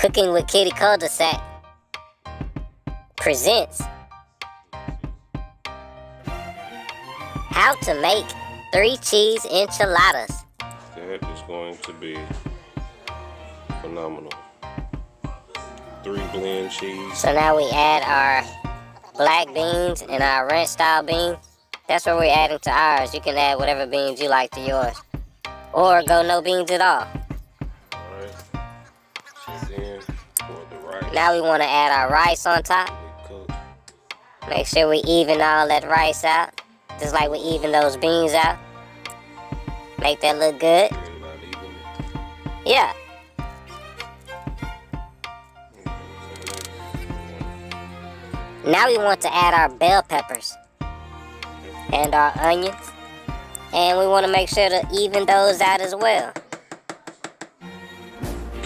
Cooking with Kiddie Cul-De-Sac presents how to make 3 cheese enchiladas. That is going to be phenomenal. 3 blend cheese. So now we add our black beans and our ranch style beans. That's what we're adding to ours. You can add whatever beans you like to yours, or go no beans at all. Alright. Then pour the rice. Now we want to add our rice on top. Make sure we even all that rice out, just like we even those beans out. Make that look good. Yeah. Now we want to add our bell peppers and our onions, and we want to make sure to even those out as well.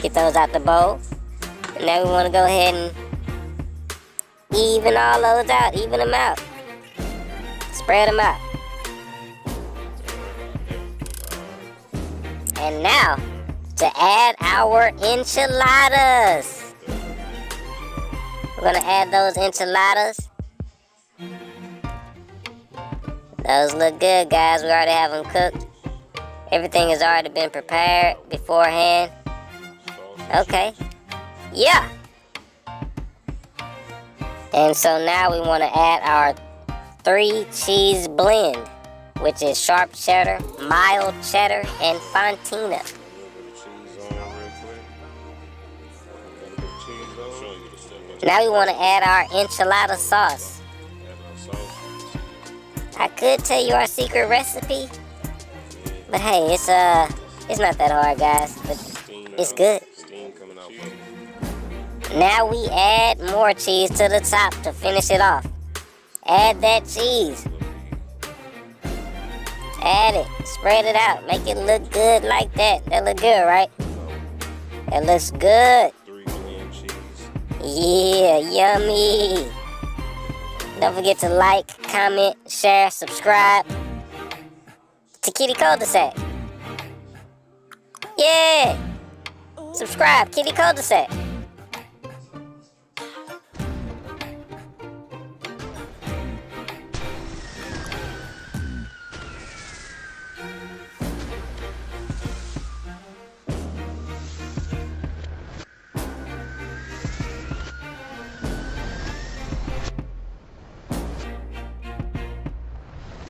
Get those out the bowl. And now we want to go ahead and even all those out, even them out. Spread them out. And now to add our enchiladas. We're gonna add those enchiladas. Those look good, guys. We already have them cooked. Everything has already been prepared beforehand. Okay. Yeah. And so now we want to add our 3 cheese blend, which is sharp cheddar, mild cheddar, and fontina. Now we want to add our enchilada sauce. I could tell you our secret recipe, but hey, it's not that hard, guys, but it's good. Now we add more cheese to the top to finish it off. Add that cheese. Add it. Spread it out. Make it look good like that. That look good, right? That looks good. Yeah, yummy. Don't forget to like, comment, share, subscribe to Kiddie Cul-De-Sac. Yeah. Subscribe, Kiddie Cul-De-Sac.